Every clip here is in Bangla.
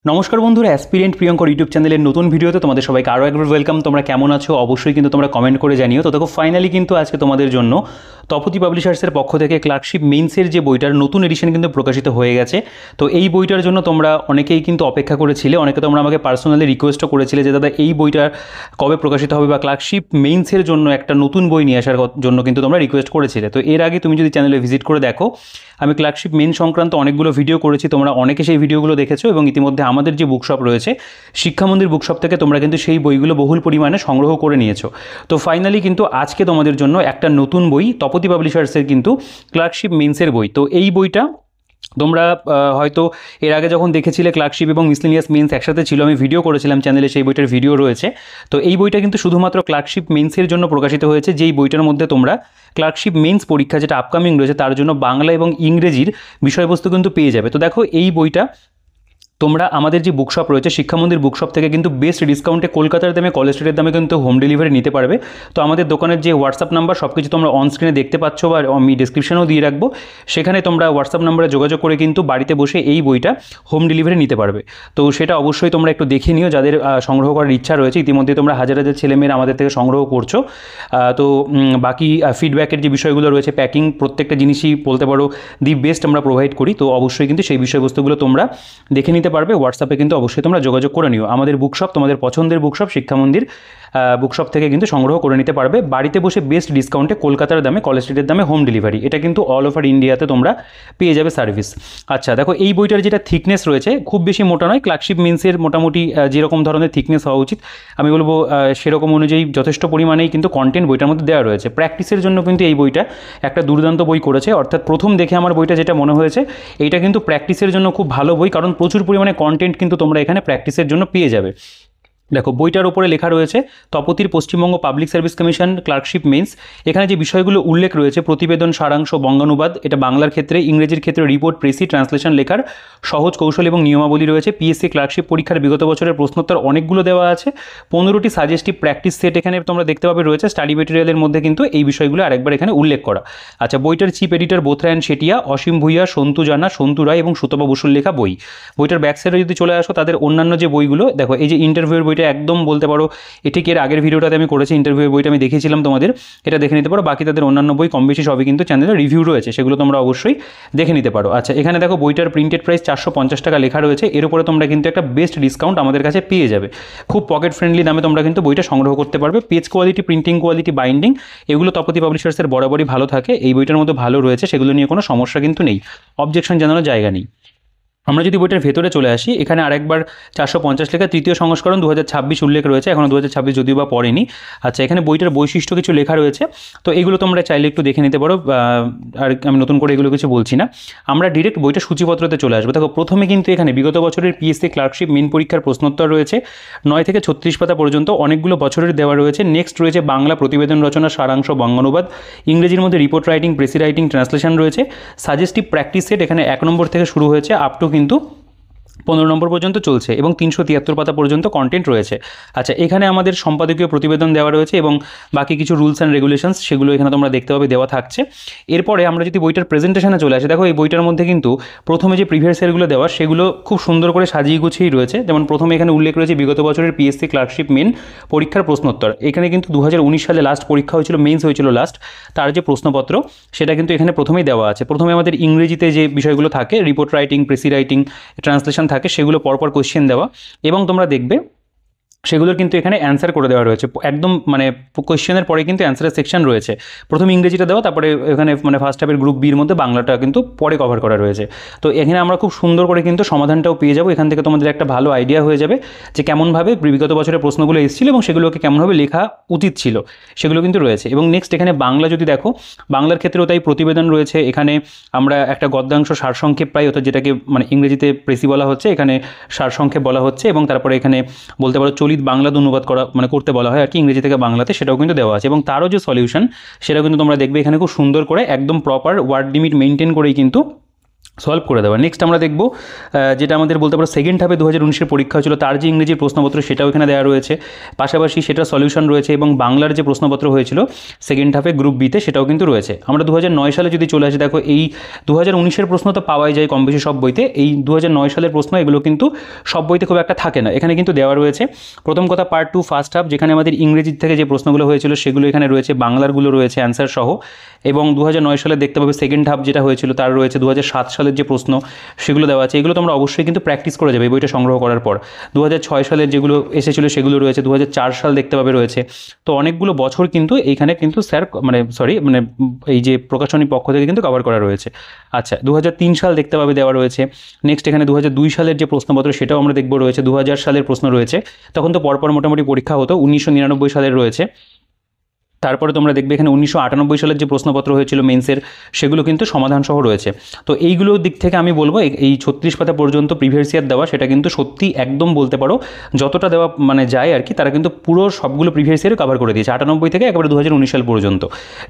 নমস্কার বন্ধুরা, অ্যাসপিরিয়েন্ট প্রিয়ঙ্কর ইউটিউব চ্যানেলের নতুন ভিডিওতে তোমাদের সবাইকে আরও একবার ওয়েলকাম। তোমরা কেমন আছো অবশ্যই কিন্তু তোমরা কমেন্ট করে জানিও। তো দেখো, ফাইনালি কিন্তু আজকে তোমাদের জন্য তপতি পাবলিশার্সের পক্ষ থেকে ক্লার্কশিপ মেন্সের যে বইটার নতুন এডিশন কিন্তু প্রকাশিত হয়ে গেছে। তো এই বইটার জন্য তোমরা অনেকেই কিন্তু অপেক্ষা করেছিলে, অনেকে তোমরা আমাকে পার্সোনালি রিকোয়েস্টও করেছিলে যে দাদা এই বইটার কবে প্রকাশিত হবে, বা ক্লার্কশিপ মেন্সের জন্য একটা নতুন বই নিয়ে আসার জন্য কিন্তু তোমরা রিকোয়েস্ট করেছিলে। তো এর আগে তুমি যদি চ্যানেলে ভিজিট করে দেখো, আমি ক্লার্কশিপ মেন সংক্রান্ত অনেকগুলো ভিডিও করেছি, তোমরা অনেকে সেই ভিডিওগুলো দেখেছো এবং ইতিমধ্যে আমাদের যে বুকশপ রয়েছে শিক্ষামন্দির বুকশপ থেকে তোমরা কিন্তু সেই বইগুলো বহুল পরিমাণে সংগ্রহ করে নিয়েছো। তো ফাইনালি কিন্তু আজকে তোমাদের জন্য একটা নতুন বই তপতি পাবলিশার্সের কিন্তু ক্লার্কশিপ মেন্সের বই। তো এই বইটা তোমরা হয়তো এর আগে যখন দেখেছিলে ক্লার্কশিপ এবং মিসলেনিয়াস মেন্স একসাথে ছিল, আমি ভিডিও করেছিলাম চ্যানেলে, সেই বইটার ভিডিও রয়েছে। তো এই বইটা কিন্তু শুধুমাত্র ক্লার্কশিপ মেন্সের জন্য প্রকাশিত হয়েছে, যেই বইটার মধ্যে তোমরা ক্লার্কশিপ মেন্স পরীক্ষা যেটা আপকামিং রয়েছে তার জন্য বাংলা এবং ইংরেজির বিষয়বস্তু কিন্তু পেয়ে যাবে। তো দেখো, এই বইটা তোমরা আমাদের যে বুকশপ রয়েছে শিক্ষামন্দির বুকশপ থেকে কিন্তু বেস্ট ডিসকাউন্টে কলকাতার দামে, কলেজ স্ট্রিটের দামে কিন্তু হোম ডেলিভারি নিতে পারবে। তো আমাদের দোকানের যে হোয়াটসঅ্যাপ নাম্বার সব কিছু তোমরা অন স্ক্রিনে দেখতে পাচ্ছ, বা আমি ডিসক্রিপশনেও দিয়ে রাখবো, সেখানে তোমরা হোয়াটসঅ্যাপ নাম্বারে যোগাযোগ করে কিন্তু বাড়িতে বসে এই বইটা হোম ডেলিভারি নিতে পারবে। তো সেটা অবশ্যই তোমরা একটু দেখে নিও, যাদের সংগ্রহ করার ইচ্ছা রয়েছে। ইতিমধ্যে তোমরা হাজার হাজার ছেলেমেয়েরা আমাদের থেকে সংগ্রহ করছো। তো বাকি ফিডব্যাকের যে বিষয়গুলো রয়েছে, প্যাকিং, প্রত্যেকটা জিনিসই বলতে পারো দি বেস্ট আমরা প্রোভাইড করি। তো অবশ্যই কিন্তু সেই বিষয়বস্তুগুলো তোমরা দেখে নিতে পারবে। হোয়াটসঅ্যাপে কিন্তু অবশ্যই তোমরা যোগাযোগ করে নিও। আমাদের বুকশপ তোমাদের পছন্দের বুকশপ শিক্ষামন্দির বুকশপ থেকে কিন্তু সংগ্রহ করে নিতে পারবে বাড়িতে বসে বেস্ট ডিসকাউন্টে, কলকাতার দামে, কলেজ স্ট্রিটের দামে হোম ডেলিভারি। এটা কিন্তু অল ওভার ইন্ডিয়াতে তোমরা পেয়ে যাবে সার্ভিস। আচ্ছা দেখো, এই বইটার যেটা থিকনেস রয়েছে খুব বেশি মোটা নয়। ক্লার্কশিপ মেন্সের মোটামুটি যেরকম ধরনের থিকনেস হওয়া উচিত আমি বলবো সেরকম অনুযায়ী যথেষ্ট পরিমাণেই কিন্তু কন্টেন্ট বইটার মধ্যে দেওয়া রয়েছে। প্র্যাকটিসের জন্য কিন্তু এই বইটা একটা দুর্দান্ত বই করেছে। অর্থাৎ প্রথম দেখে আমার বইটা যেটা মনে হয়েছে, এইটা কিন্তু প্র্যাকটিসের জন্য খুব ভালো বই, কারণ প্রচুর পরিমাণে কন্টেন্ট কিন্তু তোমরা এখানে প্র্যাকটিসের জন্য পেয়ে যাবে। দেখো, বইটার ওপরে লেখা রয়েছে তপতির Paschimbanga public service commission clerkship mains. এখানে যে বিষয়গুলো উল্লেখ রয়েছে, প্রতিবেদন, সারাংশ, বঙ্গানুবাদ, এটা বাংলার ক্ষেত্রে, ইংরেজির ক্ষেত্রে রিপোর্ট, প্রেসি, ট্রান্সলেশন লেখার সহজ কৌশল এবং নিয়মাবলী রয়েছে। পিএসসি ক্লার্কশিপ পরীক্ষার বিগত বছরের প্রশ্নোত্তর অনেকগুলো দেওয়া আছে। 15টি সাজেস্টিভ প্র্যাকটিস সেট এখানে তোমরা দেখতে পাবে রয়েছে। স্টাডি মেটেরিয়ালের মধ্যে কিন্তু এই বিষয়গুলো আরেকবার এখানে উল্লেখ করা। আচ্ছা, বইটার চিফ এডিটর বোথরায়ণ শেটিয়া, অসীম ভূঁইয়া, সন্তু জানা, সন্তু রায় এবং সুতপা বসুর লেখা বই। বইটার ব্যাক সাইডে যদি চলে আসো, তাদের অন্যান্য যে বইগুলো দেখো, এই যে ইন্টারভিউয়ের বইটা একদম বলতে পারো এটি এর আগের ভিডিওটাতে আমি করেছি, ইন্টারভিউয়ের বইটা আমি দেখিয়েছিলাম তোমাদের, এটা দেখে নিতে পারো। বাকি তাদের অন্যান্য বই কম বেশি সবই কিন্তু চ্যানেলে রিভিউ রয়েছে, সেগুলো তোমরা অবশ্যই দেখে নিতে পারো। আচ্ছা, এখানে দেখো বইটার প্রিন্টেড প্রাইস 450 টাকা লেখা রয়েছে। এর উপরে তোমরা কিন্তু একটা বেস্ট ডিসকাউন্ট আমাদের কাছে পেয়ে যাবে। খুব পকেট ফ্রেন্ডলি দামে তোমরা কিন্তু বইটা সংগ্রহ করতে পারবে। Page quality, printing quality, binding, এগুলো তপতি পাবলিশার্সের বরাবরই ভালো থাকে। এই বইটার মধ্যে ভালো রয়েছে, সেগুলো নিয়ে কোনো সমস্যা কিন্তু নেই, অবজেকশন জানানোর জায়গা নেই। আমরা যদি বইটার ভেতরে চলে আসি, এখানে আরেকবার 450 লেখা তৃতীয় সংস্করণ 2026 উল্লেখ রয়েছে, এখনও 2026 যদিও বা পড়েনি। আচ্ছা, এখানে বইটার বৈশিষ্ট্য কিছু লেখা রয়েছে, তো এগুলো তোমরা চাইলে একটু দেখে নিতে পারো। আর আমি নতুন করে এগুলো কিছু বলছি না, আমরা ডিরেক্ট বইটা সূচিপত্রতে চলে আসবো। দেখো, প্রথমে কিন্তু এখানে বিগত বছরের পিএসসি ক্লার্কশিপ মেন পরীক্ষার প্রশ্নোত্তর রয়েছে 9 থেকে 36 পাতা পর্যন্ত, অনেকগুলো বছরের দেওয়া রয়েছে। নেক্সট রয়েছে বাংলা প্রতিবেদন রচনা, সারাংশ, বঙ্গানুবাদ, ইংরেজির মধ্যে report writing, precis writing, translation রয়েছে। সাজেস্টিভ প্র্যাকটিস সেট এখানে 1 নম্বর থেকে শুরু হয়েছে আপ টু কিন্তু 15 নম্বর পর্যন্ত চলছে, এবং 373 পাতা পর্যন্ত কন্টেন্ট রয়েছে। আচ্ছা, এখানে আমাদের সম্পাদকীয় প্রতিবেদন দেওয়া রয়েছে এবং বাকি কিছু রুলস অ্যান্ড রেগুলেশনস, সেগুলো এখানে তোমরা দেখতে পাবে দেওয়া থাকছে। এরপরে আমরা যদি বইটার প্রেজেন্টেশনে চলে আসি, দেখো এই বইটার মধ্যে কিন্তু প্রথমে যে প্রিভিয়াস ইয়ারগুলো দেওয়া, সেগুলো খুব সুন্দর করে সাজিয়ে গুছিয়েই রয়েছে। যেমন প্রথমে এখানে উল্লেখ রয়েছে বিগত বছরের পিএসসি ক্লার্কশিপ মেন পরীক্ষার প্রশ্নোত্তর। এখানে কিন্তু 2019 সালে লাস্ট পরীক্ষা হয়েছিল, মেন্স হয়েছিল লাস্ট, তার যে প্রশ্নপত্র সেটা কিন্তু এখানে প্রথমেই দেওয়া আছে। প্রথমে আমাদের ইংরেজিতে যে বিষয়গুলো থাকে, report writing, precis writing, translation থাকে, সেগুলো পরপর কোয়েশ্চেন দেওয়া, এবং তোমরা দেখবে সেগুলোর কিন্তু এখানে অ্যান্সার করে দেওয়া রয়েছে। একদম মানে কোয়েশ্চেনের পরে কিন্তু অ্যান্সারের সেকশন রয়েছে। প্রথমে ইংরেজিটা দেওয়া, তারপরে এখানে মানে ফার্স্ট হাফের গ্রুপ বির মধ্যে বাংলাটা কিন্তু পরে কভার করা রয়েছে। তো এখানে আমরা খুব সুন্দর করে কিন্তু সমাধানটাও পেয়ে যাবো। এখান থেকে তোমাদের একটা ভালো আইডিয়া হয়ে যাবে যে কেমনভাবে বিগত বছরের প্রশ্নগুলো এসেছিল এবং সেগুলোকে কেমনভাবে লেখা উচিত ছিল, সেগুলো কিন্তু রয়েছে। এবং নেক্সট এখানে বাংলা যদি দেখো, বাংলার ক্ষেত্রেও তাই প্রতিবেদন রয়েছে। এখানে আমরা একটা গদ্যাংশ সারসংক্ষেপ প্রায়, অর্থাৎ যেটাকে মানে ইংরেজিতে প্রেসি বলা হচ্ছে, এখানে সারসংক্ষেপ বলা হচ্ছে, এবং তারপরে এখানে বলতে পারো বাংলা অনুবাদ করা মানে করতে বলা হয় আর কি, ইংরেজি থেকে বাংলাতে, সেটাও কিন্তু দেওয়া আছে। এবং তারও যে সলিউশন সেটাও কিন্তু তোমরা দেখবে এখানে খুব সুন্দর করে একদম প্রপার ওয়ার্ড লিমিট মেনটেন করেই কিন্তু সলভ করে দেওয়া। নেক্সট আমরা দেখব যেটা আমাদের বলতে পারো সেকেন্ড হাফে 2019-এর পরীক্ষা হয়েছিল তার যে ইংরেজির প্রশ্নপত্র সেটাও এখানে দেওয়া রয়েছে, পাশাপাশি সেটার সলিউশন রয়েছে, এবং বাংলার যে প্রশ্নপত্র হয়েছিল সেকেন্ড হাফে গ্রুপ বিতে সেটাও কিন্তু রয়েছে। আমরা 2009 সালে যদি চলে আসি, দেখো এই 2019-এর প্রশ্ন তো পাওয়াই যায় কম বেশি সব বইতে, এই 2009 সালের প্রশ্ন এগুলো কিন্তু সব বইতে খুব একটা থাকে না, এখানে কিন্তু দেওয়া রয়েছে। প্রথম কথা পার্ট 2 ফার্স্ট হাফ, যেখানে আমাদের ইংরেজির থেকে যে প্রশ্নগুলো হয়েছিল সেগুলো এখানে রয়েছে, বাংলারগুলো রয়েছে অ্যান্সার সহ, এবং 2009 সালে দেখতে পাবে সেকেন্ড হাফ যেটা হয়েছিল তার রয়েছে 2007 সালের যে প্রশ্ন সেগুলো দেওয়া আছে। এগুলো তোমরা অবশ্যই কিন্তু প্র্যাকটিস করে যাবে এই বইটা সংগ্রহ করার পর। 2006 সালের যেগুলো এসেছিলো সেগুলো রয়েছে, 2004 সাল দেখতে পাবে রয়েছে। তো অনেকগুলো বছর কিন্তু এইখানে কিন্তু স্যার এই যে প্রকাশনী পক্ষ থেকে কিন্তু কভার করা রয়েছে। আচ্ছা, 2003 সাল দেখতে পাবে দেওয়া রয়েছে। নেক্সট এখানে 2002 সালের যে প্রশ্নপত্র সেটাও আমরা দেখবো রয়েছে, 2000 সালের প্রশ্ন রয়েছে, তখন তো পরপর মোটামুটি পরীক্ষা হতো। 1999 সালের রয়েছে। তারপরে তোমরা দেখবে এখানে 1998 সালের যে প্রশ্নপত্র হয়েছিল মেন্সের সেগুলো কিন্তু সমাধান সহ রয়েছে। তো এইগুলোর দিক থেকে আমি বলবো এই 36 পাতা পর্যন্ত প্রিভিয়াস ইয়ার দেওয়া সেটা কিন্তু সত্যি একদম বলতে পারো যতটা দেওয়া মানে যায় আর কি, তারা কিন্তু পুরো সবগুলো প্রিভিয়াস ইয়ারে কভার করে দিয়েছে 98 থেকে একেবারে 2019 সাল পর্যন্ত।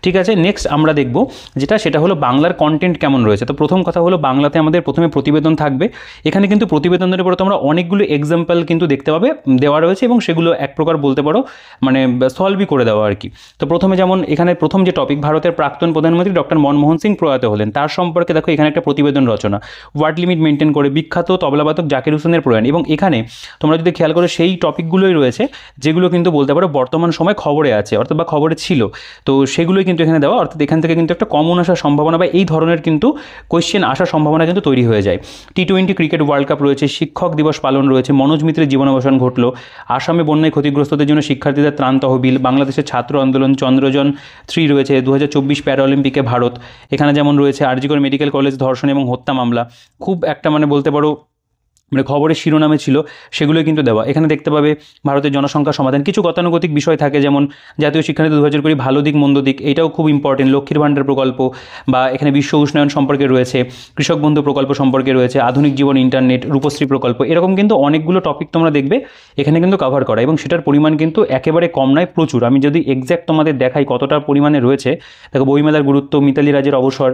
ঠিক আছে, নেক্সট আমরা দেখব সেটা হলো বাংলার কন্টেন্ট কেমন রয়েছে। তো প্রথম কথা হলো বাংলাতে আমাদের প্রথমে প্রতিবেদন থাকবে। এখানে কিন্তু প্রতিবেদনের উপরে তোমরা অনেকগুলো এক্সাম্পল কিন্তু দেখতে পাবে দেওয়া রয়েছে, এবং সেগুলো এক প্রকার বলতে পারো মানে সলভই করে দেওয়া আর কি। তো প্রথমে যেমন এখানে প্রথম যে টপিক, ভারতের প্রাক্তন প্রধানমন্ত্রী ডক্টর মনমোহন সিং প্রয়াত হলেন, তার সম্পর্কে দেখো এখানে একটা প্রতিবেদন রচনা, ওয়ার্ড লিমিট মেনটেন করে বিখ্যাত তবলাবাদক জাকির হোসেনের প্রয়াণ, এবং এখানে তোমরা যদি খেয়াল করো সেই টপিকগুলোই রয়েছে যেগুলো কিন্তু বলতে পারো বর্তমান সময় খবরে আছে অর্থাৎ বা খবরে ছিল, তো সেগুলোই কিন্তু এখানে দেওয়া, অর্থাৎ এখান থেকে কিন্তু একটা কমন আসার সম্ভাবনা বা এই ধরনের কিন্তু কোয়েশ্চেন আসার সম্ভাবনা কিন্তু তৈরি হয়ে যায়। টি-20 ক্রিকেট ওয়ার্ল্ড কাপ রয়েছে, শিক্ষক দিবস পালন রয়েছে, মনোজ মিত্রের জীবনাবসান ঘটলো, আসামে বন্যায় ক্ষতিগ্রস্তদের জন্য শিক্ষার্থীদের ত্রাণ তহবিল, বাংলাদেশের ছাত্র আন্দোলন, চন্দ্রযান 3 রয়েছে, 2024 প্যারাঅলিম্পিকে ভারত, এখানে যেমন রয়েছে আরজিকর মেডিকেল কলেজ ধর্ষণ এবং হত্যা মামলা, খুব একটা মানে বলতে পারো মানে খবরের শিরোনামে ছিল, সেগুলোই কিন্তু দেওয়া। এখানে দেখতে পাবে ভারতের জনসংখ্যা সমাধান, কিছু গতানুগতিক বিষয় থাকে যেমন জাতীয় শিক্ষানীতি 2020 ভালো দিক মন্দ দিক, এটাও খুব ইম্পর্টেন্ট, লক্ষ্মীর ভাণ্ডার প্রকল্প, বা এখানে বিশ্ব উষ্ণায়ন সম্পর্কে রয়েছে, কৃষক বন্ধু প্রকল্প সম্পর্কে রয়েছে, আধুনিক জীবন ইন্টারনেট, রূপশ্রী প্রকল্প, এরকম কিন্তু অনেকগুলো টপিক তোমরা দেখবে এখানে কিন্তু কভার করা, এবং সেটার পরিমাণ কিন্তু একেবারে কম নয়, প্রচুর। আমি যদি এক্স্যাক্ট তোমাদের দেখাই কতটা পরিমাণে রয়েছে, দেখো বইমেলার গুরুত্ব, মিতালি রাজের অবসর,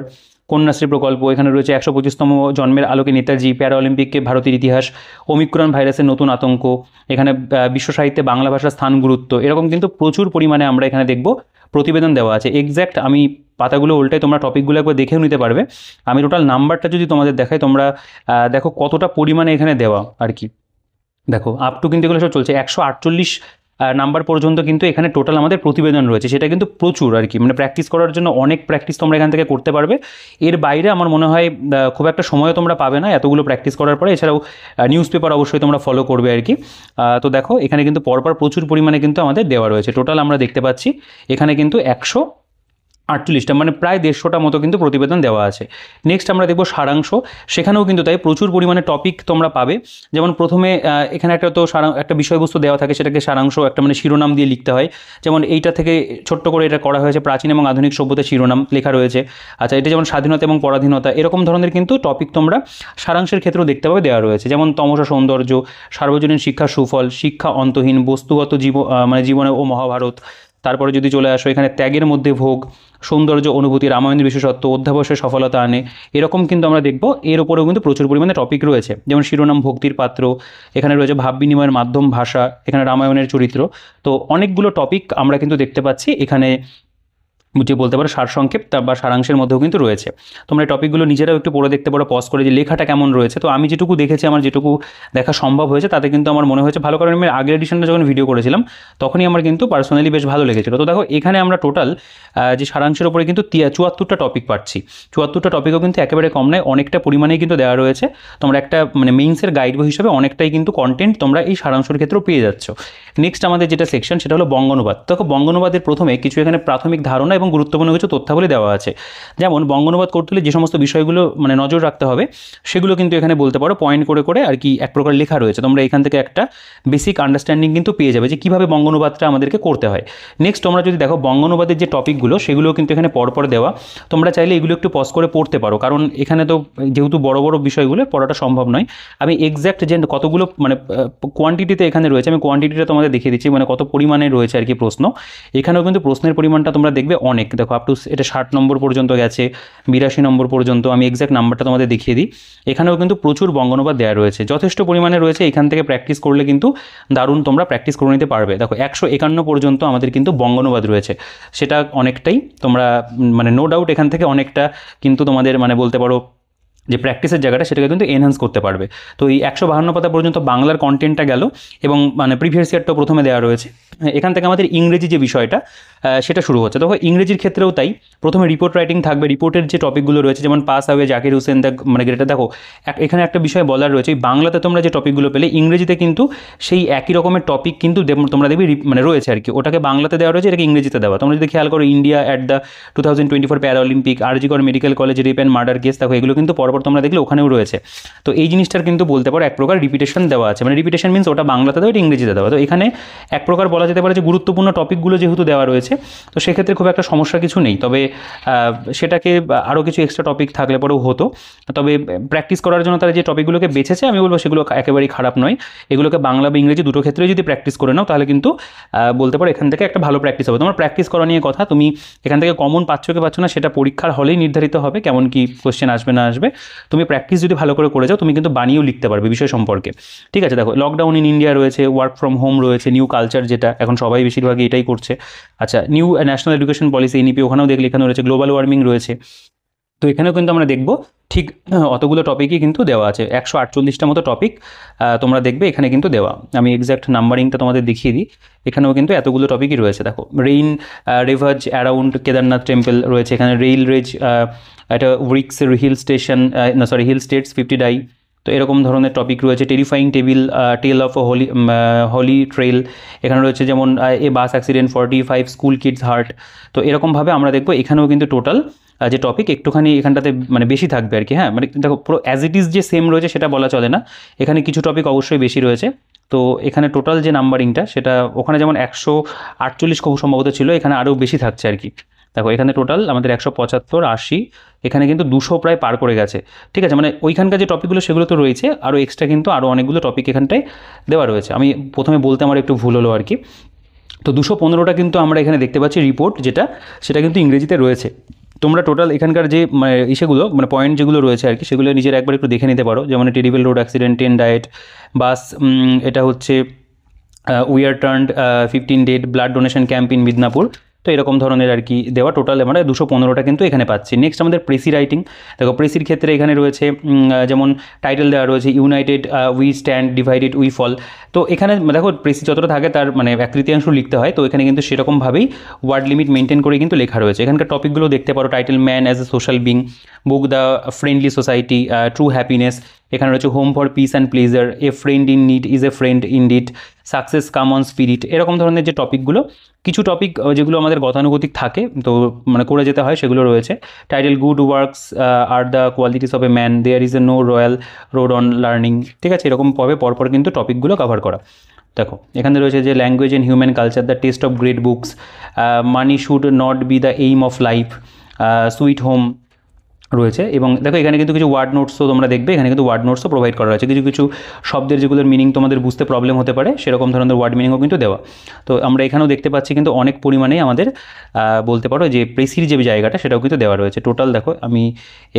কন্যাশ্রী প্রকল্প, এখানে রয়েছে 125তম জন্মের আলোকে নেতাজি, প্যারাঅলিম্পিককে ভারতের ইতিহাস, ওমিক্রন ভাইরাসের নতুন আতঙ্ক, এখানে বিশ্ব সাহিত্যে বাংলা ভাষার স্থান গুরুত্ব, এরকম কিন্তু প্রচুর পরিমাণে আমরা এখানে দেখব প্রতিবেদন দেওয়া আছে। এক্স্যাক্ট আমি পাতাগুলো উল্টাই, তোমরা টপিকগুলো একবার দেখেও নিতে পারবে। আমি টোটাল নাম্বারটা যদি তোমাদের দেখাই, তোমরা দেখো কতটা পরিমাণে এখানে দেওয়া আর কি। দেখো আপ টু কিন্তু এগুলো সব চলছে 148 নাম্বার পর্যন্ত কিন্তু এখানে টোটাল আমাদের প্রতিবেদন রয়েছে, সেটা কিন্তু প্রচুর আর কি, মানে প্র্যাকটিস করার জন্য অনেক প্র্যাকটিস তোমরা এখান থেকে করতে পারবে। এর বাইরে আমার মনে হয় খুব একটা সময় তোমরা পাবে না এতগুলো প্র্যাকটিস করার পরে। এছাড়াও নিউজ পেপার অবশ্যই তোমরা ফলো করবে আর কি। তো দেখো এখানে কিন্তু পরপর প্রচুর পরিমাণে কিন্তু আমাদের দেওয়া রয়েছে, টোটাল আমরা দেখতে পাচ্ছি এখানে কিন্তু 148টা মানে প্রায় 150টা মতো কিন্তু প্রতিবেদন দেওয়া আছে। নেক্সট আমরা দেখব সারাংশ, সেখানেও কিন্তু তাই প্রচুর পরিমাণে টপিক তোমরা পাবে। যেমন প্রথমে এখানে একটা বিষয়বস্তু দেওয়া থাকে, সেটাকে সারাংশ একটা মানে শিরোনাম দিয়ে লিখতে হয়। যেমন এইটা থেকে ছোট্ট করে এটা করা হয়েছে, প্রাচীন এবং আধুনিক সভ্যতার শিরোনাম লেখা রয়েছে। আচ্ছা, এটা যেমন স্বাধীনতা এবং পরাধীনতা, এরকম ধরনের কিন্তু টপিক তোমরা সারাংশের ক্ষেত্রেও দেখতে পাবে দেওয়া রয়েছে। যেমন তমসা সৌন্দর্য, সার্বজনীন শিক্ষার সুফল, শিক্ষা অন্তহীন, বস্তুগত জীবনে ও মহাভারত। তারপরে যদি চলে আসো এখানে ত্যাগের মধ্যে ভোগ, সৌন্দর্য অনুভূতি, রামায়ণের বিশেষত্ব, অধ্যাবসায় সফলতা আনে, এরকম কিন্তু আমরা দেখব। এর ওপরেও কিন্তু প্রচুর পরিমাণে টপিক রয়েছে, যেমন শিরোনাম ভক্তির পাত্র, এখানে রয়েছে ভাব বিনিময়ের মাধ্যম ভাষা, এখানে রামায়ণের চরিত্র। তো অনেকগুলো টপিক আমরা কিন্তু দেখতে পাচ্ছি এখানে, যে বলতে পারো সারসংক্ষেপ বা সারাংশের মধ্যেও কিন্তু রয়েছে। তোমরা এই টপিকগুলো নিজেরাও একটু পড়ে দেখতে পারো পজ করে, যে লেখাটা কেমন রয়েছে। তো আমি যেটুকু দেখেছি, আমার যেটুকু দেখা সম্ভব হয়েছে, তাতে কিন্তু আমার মনে হয়েছে ভালো, কারণ আমি আগের এডিশনটা যখন ভিডিও করেছিলাম তখনই আমার কিন্তু পার্সোনালি বেশ ভালো লেগেছিলো। তো দেখো এখানে আমরা টোটাল যে সারাংশের ওপরে কিন্তু 74টা টপিক পাচ্ছি। 74টা টপিকও কিন্তু একেবারে কম নয়, অনেকটা পরিমাণেই কিন্তু দেওয়া রয়েছে। তোমরা একটা মানে মেইনসের গাইড বই হিসেবে অনেকটাই কিন্তু কন্টেন্ট তোমরা এই সারাংশের ক্ষেত্রেও পেয়ে যাচ্ছ। নেক্সট আমাদের যেটা সেকশন সেটা হলো বঙ্গানুবাদ। দেখো বঙ্গানুবাদের প্রথমে কিছু এখানে প্রাথমিক ধারণা এবং গুরুত্বপূর্ণ কিছু তথ্যাবলী দেওয়া আছে। যেমন বঙ্গানুবাদ করতে হলে যে সমস্ত বিষয়গুলো মানে নজর রাখতে হবে, সেগুলো কিন্তু এখানে বলতে পারো পয়েন্ট করে করে আর কি এক প্রকার লেখা রয়েছে। তোমরা এখান থেকে একটা বেসিক আন্ডারস্ট্যান্ডিং কিন্তু পেয়ে যাবে যে কীভাবে বঙ্গানুবাদটা আমাদেরকে করতে হয়। নেক্সট তোমরা যদি দেখো বঙ্গানুবাদের যে টপিকগুলো, সেগুলো কিন্তু এখানে পরপর দেওয়া। তোমরা চাইলে এগুলো একটু পজ করে পড়তে পারো, কারণ এখানে তো যেহেতু বড় বড় বিষয়গুলো পড়াটা সম্ভব নয়। আমি এক্স্যাক্ট যে কতগুলো মানে কোয়ান্টিটিতে এখানে রয়েছে, আমি কোয়ান্টিটিটা তোমাদের দেখিয়ে দিচ্ছি, মানে কত পরিমাণে রয়েছে আর কি প্রশ্ন। এখানেও কিন্তু প্রশ্নের পরিমাণটা তোমরা দেখবে অনেক, দেখো আপ টু এটা 60 নম্বর পর্যন্ত গেছে, 82 নম্বর পর্যন্ত, আমি এক্স্যাক্ট নাম্বারটা তোমাদের দেখিয়ে দিই। এখানেও কিন্তু প্রচুর বঙ্গানুবাদ দেওয়া রয়েছে, যথেষ্ট পরিমাণে রয়েছে। এখান থেকে প্র্যাকটিস করলে কিন্তু দারুণ তোমরা প্র্যাকটিস করে নিতে পারবে। দেখো 151 পর্যন্ত আমাদের কিন্তু বঙ্গানুবাদ রয়েছে, সেটা অনেকটাই তোমরা মানে নো ডাউট এখান থেকে অনেকটা কিন্তু তোমাদের মানে বলতে পারো যে প্র্যাকটিসের জায়গাটা সেটাকে কিন্তু এনহ্যান্স করতে পারবে। তো এই 152 পাতা পর্যন্ত বাংলার কন্টেন্টটা গেল, এবং মানে প্রিভিয়াস ইয়ারটাও প্রথমে দেওয়া রয়েছে। এখান থেকে আমাদের ইংরেজি যে বিষয়টা সেটা শুরু হচ্ছে। দেখো ইংরেজির ক্ষেত্রেও তাই, প্রথমে রিপোর্ট রাইটিং থাকবে। রিপোর্টের যে টপিকগুলো রয়েছে, যেমন পাস আওয়ে, জাকির হুসেন, মানে গ্রেটার, দেখো এখানে একটা বিষয় বলার রয়েছে, বাংলাতে তোমরা যে টপিকগুলো পেলে, ইংরেজিতে কিন্তু সেই একই রকমের টপিক কিন্তু তোমরা দেখবে মানে রয়েছে আর কি, ওটাকে বাংলাতে দেওয়া রয়েছে, এটাকে ইংরেজিতে দেওয়া। তোমরা যদি খেয়াল করো, India at the 2024 Paralympic, RG Kar medical college rape and murder case, দেখো এগুলো কিন্তু পরপর তোমরা দেখলে ওখানেও রয়েছে। তো এই জিনিসটার কিন্তু বলতে পারো এক প্রকার রিপিটেশন দেওয়া আছে, মানে রিপিটেশন মিনস ওটা বাংলাতে দেওয়া, এটা ইংরেজিতে দেওয়া। তো এখানে এক প্রকার বলা যেতে পারে যে গুরুত্বপূর্ণ টপিকগুলো যেহেতু দেওয়া রয়েছে, তো সেক্ষেত্রে খুব একটা সমস্যা কিছু নেই। তবে সেটাকে আরও কিছু এক্সট্রা টপিক থাকলে পরেও হতো। তবে প্র্যাকটিস করার জন্য তারা যে টপিকগুলোকে বেছেছে, আমি বলবো সেগুলো একেবারেই খারাপ নয়। এগুলোকে বাংলা বা ইংরেজি দুটো ক্ষেত্রে যদি প্র্যাকটিস করে নাও, তাহলে কিন্তু বলতে পারো এখান থেকে একটা ভালো প্র্যাকটিস হবে। তোমার প্র্যাকটিস করা নিয়ে কথা, তুমি এখান থেকে কমন পাচ্ছ কি পাচ্ছ না সেটা পরীক্ষার হলেই নির্ধারিত হবে, কেমন কি কোশ্চেন আসবে না আসবে। তুমি প্র্যাকটিস যদি ভালো করে যাও, তুমি কিন্তু বানিয়েও লিখতে পারবে বিষয় সম্পর্কে। ঠিক আছে, দেখো লকডাউন ইন ইন্ডিয়া রয়েছে, ওয়ার্ক ফ্রম হোম রয়েছে, নিউ কালচার যেটা এখন সবাই বেশিরভাগই এটাই করছে। আচ্ছা, new national education policy NEP, ওখানেও দেখলে এখানে রয়েছে, গ্লোবাল ওয়ার্মিং রয়েছে। তো এখানেও কিন্তু আমরা দেখব ঠিক অতগুলো টপিকই কিন্তু দেওয়া আছে, 148টা মতো টপিক তোমরা দেখবে এখানে কিন্তু দেওয়া। আমি এক্স্যাক্ট নাম্বারিংটা তোমাদের দেখিয়ে দিই, এখানেও কিন্তু এতগুলো টপিকই রয়েছে। দেখো rain ravages around Kedarnath temple রয়েছে, এখানে রেইল রেজ, একটা weeks hill station, hill states 50 die. তো এরকম ধরনের টপিক রয়েছে। Terrifying tale of holy trail, এখানে রয়েছে যেমন a bus accident, 45 school kids hurt. তো এরকমভাবে আমরা দেখবো এখানেও কিন্তু টোটাল যে টপিক একটুখানি এখানটাতে মানে বেশি থাকবে আর কি। হ্যাঁ, মানে দেখো পুরো অ্যাজ ইট ইজ যে সেম রয়েছে সেটা বলা চলে না, এখানে কিছু টপিক অবশ্যই বেশি রয়েছে। তো এখানে টোটাল যে নাম্বারিংটা সেটা ওখানে যেমন 148 খুব সম্ভবত ছিল, এখানে আরও বেশি থাকছে আর কি। দেখো এখানে টোটাল আমাদের 175, 80, এখানে কিন্তু 200 প্রায় পার করে গেছে। ঠিক আছে, মানে ওইখানকার যে টপিকগুলো সেগুলো তো রয়েছে, আরও এক্সট্রা কিন্তু আরও অনেকগুলো টপিক এখানটায় দেওয়া রয়েছে। আমি প্রথমে বলতে আমার একটু ভুল হলো আর কি। তো 215টা কিন্তু আমরা এখানে দেখতে পাচ্ছি রিপোর্ট যেটা, সেটা কিন্তু ইংরেজিতে রয়েছে। তোমরা টোটাল এখানকার যে মানে ইসেগুলো মানে পয়েন্ট যেগুলো রয়েছে আর কি, সেগুলো নিজের একবার একটু দেখে নিতে পারো। যেমন টেরিবল রোড অ্যাক্সিডেন্ট, 10 ডায়েট, বাস, এটা হচ্ছে we are turned 15 dead, blood donation camp in Midnapore. তো এরকম ধরনের আর কি দেওয়া, টোটাল আমরা 215টা কিন্তু এখানে পাচ্ছি। নেক্সট আমাদের প্রেসি রাইটিং, দেখো প্রেসির ক্ষেত্রে এখানে রয়েছে যেমন টাইটেল দেওয়া রয়েছে united we stand, divided we fall. তো এখানে দেখো প্রেসি যতটা থাকে তার মানে 1/3 লিখতে হয়, তো এখানে কিন্তু সেরকমভাবেই ওয়ার্ড লিমিট মেনটেন করে কিন্তু লেখা রয়েছে। এখানকার টপিকগুলো দেখতে পারো, title man as a social being, book the friendly society, true happiness, এখানে রয়েছে home for peace and pleasure, a friend in need is a friend in deed, success come on spirit. এরকম ধরনের যে টপিকগুলো, কিছু টপিক যেগুলো আমাদের গতানুগতিক থাকে তো মানে করে যেতে হয় সেগুলো রয়েছে। টাইটেল গুড ওয়ার্কস আর the qualities of a man, there is a no royal road on learning. ঠিক আছে, এরকমভাবে পরপর কিন্তু টপিকগুলো কভার করা। দেখো এখানে রয়েছে যে language and human culture, the test of great books, money should not be the aim of life, sweet home রয়েছে। এবং দেখো এখানে কিন্তু কিছু ওয়ার্ড নোটসও তোমরা দেখবে, এখানে কিন্তু ওয়ার্ড নোটসও প্রোভাইড করা রয়েছে। কিছু কিছু শব্দের যেগুলোর মিনিং তোমাদের বুঝতে প্রবলেম হতে পারে, সেরকম ধরনের ওয়ার্ড মিনিংও কিন্তু দেওয়া। তো আমরা এখানেও দেখতে পাচ্ছি কিন্তু অনেক পরিমাণেই আমাদের বলতে পারো যে প্রেসির যে জায়গাটা সেটাও কিন্তু দেওয়া রয়েছে। টোটাল দেখো আমি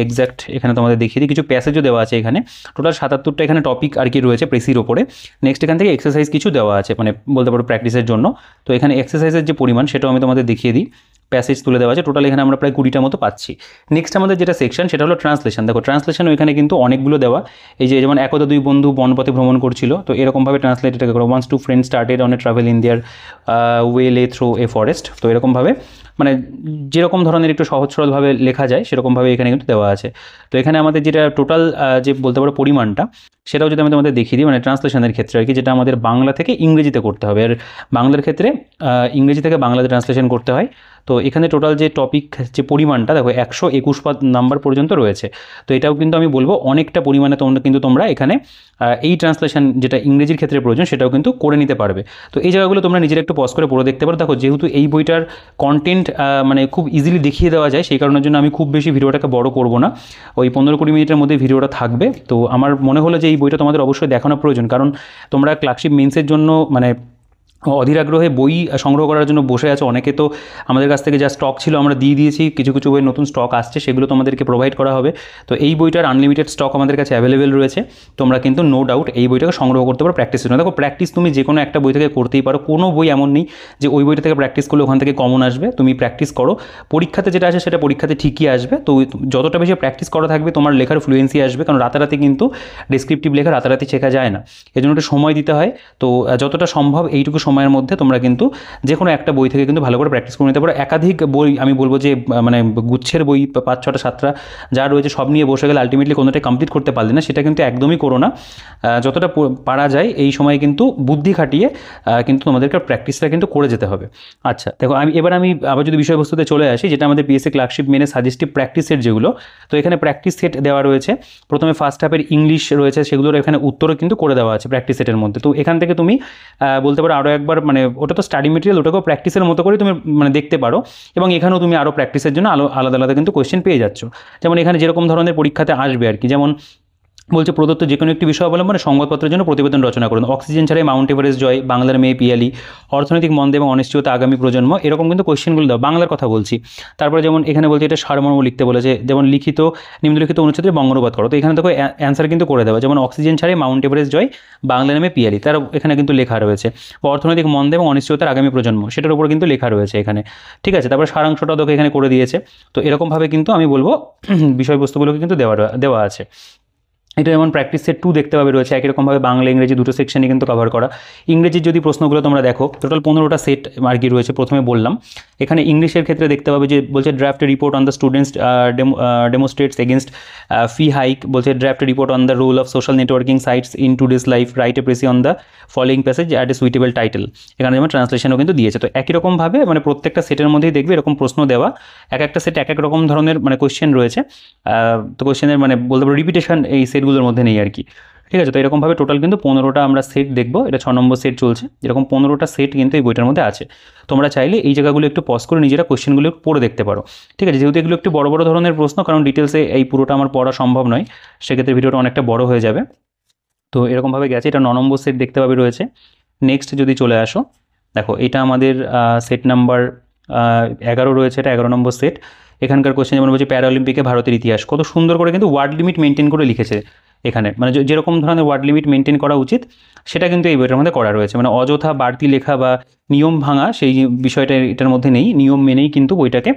এক্স্যাক্ট এখানে তোমাদের দেখিয়ে দিই, কিছু প্যাসেজও দেওয়া আছে এখানে। টোটাল 77টা এখানে টপিক আর কি রয়েছে প্রেসির ওপরে। নেক্সট এখান থেকে এক্সারসাইজ কিছু দেওয়া আছে, মানে বলতে পারো প্র্যাকটিসের জন্য। তো এখানে এক্সারসাইজের যে পরিমাণ সেটাও আমি তোমাদের দেখিয়ে দিই, প্যাসেজ তুলে দেওয়া আছে। টোটাল এখানে আমরা প্রায় 20টা মতো পাচ্ছি। নেক্সট আমাদের যেটা সেকশন সেটা হলো ট্রান্সলেশন। দেখো ট্রান্সলেশন এখানে কিন্তু অনেকগুলো দেওয়া, এই যে যেমন একদা দুই বন্ধু বনপথে ভ্রমণ করছিল, তো এরকমভাবে ট্রান্সলেট এটাকে করো। Once two friend started on a travel in their way lay through a forest. তো এরকমভাবে মানে যেরকম ধরনের একটু সহজ সরলভাবে লেখা যায় সেরকমভাবে এখানে কিন্তু দেওয়া আছে। তো এখানে আমাদের যেটা টোটাল যে বলতে পারো পরিমাণটা, সেটাও যদি আমি তোমাদের দেখিয়ে দিই, মানে ট্রান্সলেশনের ক্ষেত্রে আর কি, যেটা আমাদের বাংলা থেকে ইংরেজিতে করতে হবে, আর বাংলার ক্ষেত্রে ইংরেজি থেকে বাংলাতে ট্রান্সলেশন করতে হয়। তো এখানে টোটাল যে টপিক যে পরিমাণটা দেখো 121 নাম্বার পর্যন্ত রয়েছে। তো এটাও কিন্তু আমি বলবো অনেকটা পরিমাণে তোমরা এখানে এই ট্রান্সলেশন যেটা ইংরেজির ক্ষেত্রে প্রয়োজন সেটাও কিন্তু করে নিতে পারবে। তো এই জায়গাগুলো তোমরা নিজের একটু পজ করে পড়ে দেখতে পারো। দেখো যেহেতু এই বইটার কন্টেন্ট মানে খুব ইজিলি দেখিয়ে দেওয়া যায়, সেই কারণের জন্য আমি খুব বেশি ভিডিওটাকে বড় করব না, ওই 15-20 মিনিটের মধ্যে ভিডিওটা থাকবে। তো আমার মনে হলো যে এই বইটা তোমাদের অবশ্যই দেখানো প্রয়োজন, কারণ তোমরা ক্লার্কশিপ মেন্সের জন্য মানে অধীর আগ্রহে বই সংগ্রহ করার জন্য বসে আছো। অনেকে তো আমাদের কাছ থেকে যা স্টক ছিল আমরা দিয়ে দিয়েছি, কিছু কিছু বইয়ের নতুন স্টক আসছে, সেগুলো তোমাদেরকে প্রোভাইড করা হবে। তো এই বইটার আনলিমিটেড স্টক আমাদের কাছে অ্যাভেলেবেল রয়েছে। তোমরা কিন্তু নো ডাউট এই বইটাকে সংগ্রহ করতে পারো প্র্যাকটিসের জন্য। দেখো প্র্যাকটিস তুমি যে কোনো একটা বই থেকে করতেই পারো, কোনো বই এমন নেই যে ওই বইটা থেকে প্র্যাকটিস করলে ওখান থেকে কমন আসবে। তুমি প্র্যাকটিস করো, পরীক্ষাতে যেটা আসে সেটা পরীক্ষাতে ঠিকই আসবে। তো যতটা বেশি প্র্যাকটিস করা থাকবে তোমার লেখার ফ্লুয়েন্সি আসবে, কারণ রাতারাতি কিন্তু ডেসক্রিপটিভ লেখা রাতারাতি শেখা যায় না, এজন্য একটু সময় দিতে হয়। তো যতটা সম্ভব এইটুকু সময়ের মধ্যে তোমরা কিন্তু যে কোনো একটা বই থেকে কিন্তু ভালো করে প্র্যাকটিস করে নিতে পারো। একাধিক বই আমি বলবো যে মানে গুচ্ছের বই 5, 6টা 7টা যা রয়েছে সব নিয়ে বসে গেলে আলটিমেটলি কোনোটাই কমপ্লিট করতে পারলে না, সেটা কিন্তু একদমই করো না। যতটা পারা যায় এই সময় কিন্তু বুদ্ধি খাটিয়ে কিন্তু তোমাদেরকে প্র্যাকটিসটা কিন্তু করে যেতে হবে। আচ্ছা দেখো, আমি আবার যদি বিষয়বস্তুতে চলে আসি, যেটা আমাদের পিএসসি ক্লার্কশিপ মেনে সাজেস্টিভ প্র্যাকটিস সেট যেগুলো, তো এখানে প্র্যাকটিস সেট দেওয়া রয়েছে। প্রথমে ফার্স্ট হাফের ইংলিশ রয়েছে, সেগুলোর এখানে উত্তরও কিন্তু করে দেওয়া আছে প্র্যাকটিস সেটের মধ্যে। তো এখান থেকে তুমি বলতে পারো আরও একবার, মানে ওটা তো স্টাডি মেটেরিয়াল, ওটাকেও প্র্যাকটিসের মতো করে তুমি মানে দেখতে পারো, এবং এখানেও তুমি আরও প্র্যাকটিসের জন্য আলাদা আলাদা কিন্তু কোয়েশ্চেন পেয়ে যাচ্ছ। যেমন এখানে যেরকম ধরনের পরীক্ষাতে আসবে আর কি, যেমন বলছে প্রদত্ত যে কোনো একটি বিষয় অবলম্বনে সংবাদপত্রের জন্য প্রতিবেদন রচনা করুন। অক্সিজেন ছাড়াই মাউন্ট এভারেস্ট জয়, বাংলার মেয়ে পিয়ালি, অর্থনৈতিক মন্দা এবং অনিশ্চয়তা আগামী প্রজন্ম, এরকম কিন্তু কোয়েশ্চেনগুলো দাও, বাংলার কথা বলছি। তারপরে যেমন এখানে বলছে এটা সারমর্ম লিখতে বলেছে, যেমন নিম্নলিখিত অনুচ্ছেদের বঙ্গানুবাদ করো। তো এখানে দেখো অ্যান্সার কিন্তু করে দেওয়া, যেমন অক্সিজেন ছাড়াই মাউন্ট এভারেস্ট জয়, বাংলার মেয়ে পিয়ালি, তার এখানে কিন্তু লেখা রয়েছে। বা অর্থনৈতিক মন্দা এবং অনিশ্চয়তার আগামী প্রজন্ম, সেটার উপর কিন্তু লেখা রয়েছে এখানে, ঠিক আছে। তারপর সারাংশটাও দেখো এখানে করে দিয়েছে। তো এরকমভাবে কিন্তু আমি বলবো বিষয়বস্তুগুলোকে কিন্তু দেওয়া আছে। এটা যেমন প্র্যাকটিস সেট 2 দেখতে পাবে রয়েছে, একই রকমভাবে বাংলা ইংরেজি দুটো সেকশনই কিন্তু কভার করা। ইংরেজির যদি প্রশ্নগুলো তোমরা দেখো, টোটাল 15টা সেট আর কি রয়েছে, প্রথমে বললাম। এখানে ইংলিশের ক্ষেত্রে দেখতে পাবে যে বলছে draft report on the students demonstrates against fee hike, বলছে draft report on the role of social networking sites in today's life, write a precis on the following passage at a suitable title. এখানে যেমন ট্রান্সলেশনও কিন্তু দিয়েছে। তো একই রকমভাবে মানে প্রত্যেকটা সেটের মধ্যেই দেখবে এরকম প্রশ্ন দেওয়া, এক একটা সেট এক এক রকম ধরনের মানে কোয়েশ্চেন রয়েছে। তো কোয়েশ্চেনের মানে বলতে পারো রিপিটেশন এই সেটগুলোর মধ্যে নেই আর কি, ঠিক আছে। তো এরকমভাবে টোটাল কিন্তু 15টা আমরা সেট দেখবো, এটা 6 নম্বর সেট চলছে। এরকম 15টা সেট কিন্তু এই বইটার মধ্যে আছে। তোমরা চাইলে এই জায়গাগুলো একটু পজ করে নিজেরা কোয়েশ্চেনগুলো পড়ে দেখতে পারো, ঠিক আছে। যেহেতু এগুলো একটু বড় বড় ধরনের প্রশ্ন, কারণ ডিটেলসে এই পুরোটা আমার পড়া সম্ভব নয়, সেক্ষেত্রে ভিডিওটা অনেকটা বড় হয়ে যাবে। তো এরকমভাবে গেছে, এটা 9 নম্বর সেট দেখতে পাবে রয়েছে। নেক্সট যদি চলে আসো, দেখো এটা আমাদের সেট নাম্বার 11 রয়েছে, এটা 11 নম্বর সেট। এখানকার কোয়েশ্চেন যেমন বলছে প্যারাঅলিম্পিকে ভারতের ইতিহাস, কত সুন্দর করে কিন্তু ওয়ার্ড লিমিট মেনটেন করে লিখেছে এখানে, মানে যেরকম ধরনের ওয়ার্ড লিমিট মেনটেন করা উচিত সেটা কিন্তু এই বইটার মধ্যে করা রয়েছে। মানে অযথা বাড়তি লেখা বা নিয়ম ভাঙা সেই বিষয়টা এটার মধ্যে নেই, নিয়ম মেনেই কিন্তু বইটাকে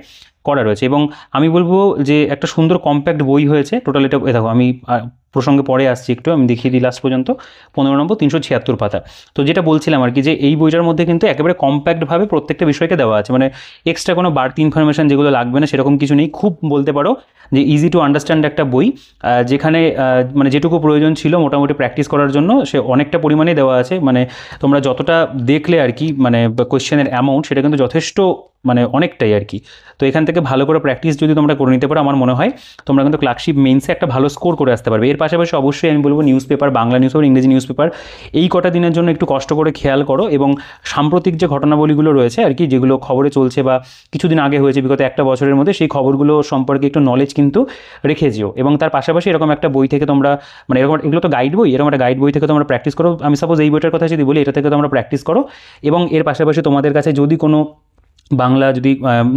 করা রয়েছে। এবং আমি বলবো যে একটা সুন্দর কম্প্যাক্ট বই হয়েছে টোটাল। এটা দেখো আমি প্রসঙ্গে পরে আসছি, একটু আমি দেখিয়ে দিই লাস্ট পর্যন্ত। 15 নম্বর 376 পাতা। তো যেটা বলছিলাম আর কি, যে এই বইটার মধ্যে কিন্তু একেবারে কম্প্যাক্টভাবে প্রত্যেকটা বিষয়কে দেওয়া আছে, মানে এক্সট্রা কোনো বাড়তি ইনফরমেশন যেগুলো লাগবে না সেরকম কিছু নেই। খুব বলতে পারো যে ইজি টু আন্ডারস্ট্যান্ড একটা বই, যেখানে মানে যেটুকু প্রয়োজন ছিল মোটামুটি প্র্যাকটিস করার জন্য সে অনেকটা পরিমাণে দেওয়া আছে। মানে তোমরা যতটা দেখলে আর কি, মানে কোয়েশ্চেনের অ্যামাউন্ট সেটা কিন্তু যথেষ্ট, মানে অনেকটাই আর কি। তো এখান থেকে ভালো করে প্র্যাকটিস যদি তোমরা করে নিতে পারো, আমার মনে হয় তোমরা কিন্তু ক্লার্কশিপ মেন্সে একটা ভালো স্কোর করে আসতে পারবে। এর পাশাপাশি অবশ্যই আমি বলবো news paper, Bangla news paper, ইংরেজি নিউজ পেপার, এই কটা দিনের জন্য একটু কষ্ট করে খেয়াল করো, এবং সাম্প্রতিক যে ঘটনাবলীগুলো রয়েছে আর কি, যেগুলো খবরে চলছে বা কিছুদিন আগে হয়েছে বিগত একটা বছরের মধ্যে, সেই খবরগুলো সম্পর্কে একটু নলেজ কিন্তু রেখে যেও। এবং তার পাশাপাশি এরকম একটা বই থেকে তোমরা, মানে এরকম এগুলো তো গাইড বই, এরকম একটা গাইড বই থেকে তোমরা প্র্যাকটিস করো। আমি সাপোজ এই বইটার কথা যদি বলি, এটা থেকে তোমরা প্র্যাকটিস করো। এবং এর পাশাপাশি তোমাদের কাছে যদি কোনো বাংলা যদি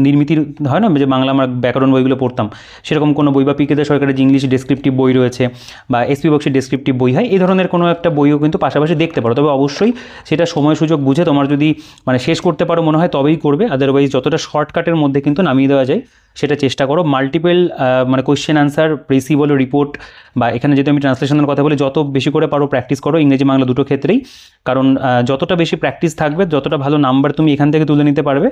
নির্মিতির হয় না, যে বাংলা আমরা ব্যাকরণ বইগুলো পড়তাম, সেরকম কোনো বই বা পিকেদা সরকারের যে ইংলিশ ডেসক্রিপটিভ বই রয়েছে বা এসপি বক্সির ডেসক্রিপটিভ বই হয়, এই ধরনের কোনো একটা বইও কিন্তু পাশাপাশি দেখতে পারো। তবে অবশ্যই সেটা সময় সুযোগ বুঝে তোমার যদি মানে শেষ করতে পারো মনে হয় তবেই করবে, আদারওয়াইজ যতটা শর্টকাটের মধ্যে কিন্তু নামিয়ে দেওয়া যায় সেটা চেষ্টা করো। মাল্টিপল মানে কোয়েশ্চেন আনসার, প্রেসি বলো, রিপোর্ট, বা এখানে যদি আমি ট্রান্সলেশনের কথা বলি, যত বেশি করে পারো প্র্যাকটিস করো ইংরেজি বাংলা দুটো ক্ষেত্রেই। কারণ যতটা বেশি প্র্যাকটিস থাকবে, যতটা ভালো নাম্বার তুমি এখান থেকে তুলে নিতে পারবে,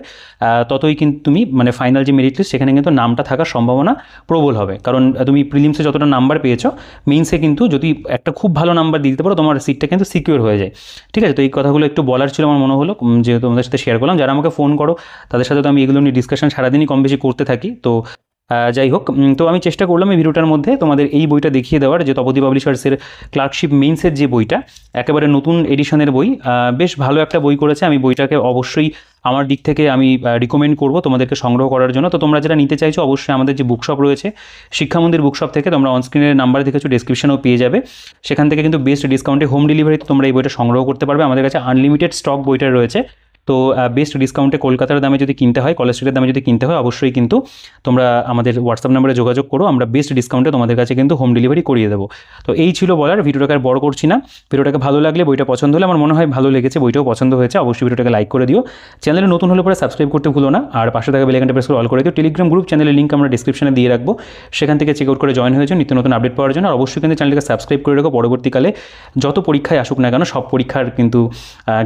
ততই কিন্তু তুমি মানে ফাইনাল যে মেরিট লিস্ট সেখানে কিন্তু নামটা থাকার সম্ভাবনা প্রবল হবে। কারণ তুমি প্রিলিমসে যতটা নাম্বার পেয়েছো, মেইনসে কিন্তু যদি একটা খুব ভালো নাম্বার দিয়ে দিতে পারো, তোমার সিটটা কিন্তু সিকিউর হয়ে যায়, ঠিক আছে। তো এই কথাগুলো একটু বলার ছিল, আমার মনে হলো যে তোমাদের সাথে শেয়ার করলাম। যারা আমাকে ফোন করো তাদের সাথে তো আমি এগুলো নিয়ে ডিসকাশন সারাদিনই কম বেশি করতে থাকি। তো যাই হোক, তো আমি চেষ্টা করলাম এই ভিডিওটার মধ্যে তোমাদের এই বইটা দেখিয়ে দেওয়ার, যে তপতি পাবলিশার্সের ক্লার্কশিপ মেইনসের যে বইটা, একেবারে নতুন এডিশনের বই, বেশ ভালো একটা বই করেছে। আমি বইটাকে অবশ্যই আমার দিক থেকে আমি রিকমেন্ড করব তোমাদেরকে সংগ্রহ করার জন্য। তো তোমরা যারা নিতে চাইছো অবশ্যই আমাদের যে বুকশপ রয়েছে শিক্ষা মন্দির বুকশপ থেকে, তোমরা অনস্ক্রিনের নাম্বার দেখেছো, ডেসক্রিপশনেও পেয়ে যাবে। সেখান থেকে কিন্তু বেস্ট ডিসকাউন্টে হোম ডেলিভারিতে তোমরা এই বইটা সংগ্রহ করতে পারবে। আমাদের কাছে আনলিমিটেড স্টক বইটা রয়েছে। তো বেস্ট ডিসকাউন্টে কলকাতার দামে যদি কিনতে হয়, কলেজ স্ট্রিটের দামে যদি কিনতে হয়, অবশ্যই কিন্তু তোমরা আমাদের হোয়াটসঅ্যাপ নাম্বারে যোগাযোগ করো, আমরা বেস্ট ডিসকাউন্টে তোমাদের কাছে কিন্তু হোম ডেলিভারি করিয়ে দেবো। তো এই ছিল বলার, ভিডিওটাকে আর বড় করছি না। ভিডিওটাকে ভালো লাগলে, বইটা পছন্দ হলে, আমার মনে হয় ভালো লেগেছে, বইটাও পছন্দ হয়েছে, অবশ্যই ভিডিওটাকে লাইক করে দিও। চ্যানেলে নতুন হলে পরে সাবস্ক্রাইব করতে ভুলো না, আর পাশে থাকা বেল আইকনটা প্রেস করে অল করে দিও। টেলিগ্রাম গ্রুপ চ্যানেলের লিঙ্ক আমরা ডিসক্রিপশনে দিয়ে রাখবো, সেখান থেকে চেক আউট করে জয়েন হয়েছে নিত্য নতুন আপডেট পাওয়ার জন্য। আর অবশ্যই কিন্তু চ্যানেলটাকে সাবস্ক্রাইব করে রাখো, পরবর্তীকালে যত পরীক্ষায় আসুক না কেন সব পরীক্ষার কিন্তু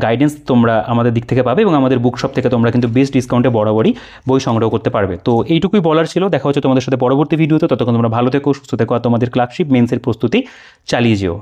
গাইডেন্স তোমরা আমাদের দিক থেকে পাবে, এবং আমাদের বুকশপ থেকে তোমরা কিন্তু বেস্ট ডিসকাউন্টে বরাবরই বই সংগ্রহ করতে পারবে। তো এইটুকুই বলার ছিল। দেখা হচ্ছে তোমাদের সাথে পরবর্তী ভিডিওতে। ততক্ষণ তোমরা ভালো থেকো, সুস্থ থেকো, আর তোমাদের ক্লার্কশিপ মেন্সের প্রস্তুতি চালিয়ে যেও।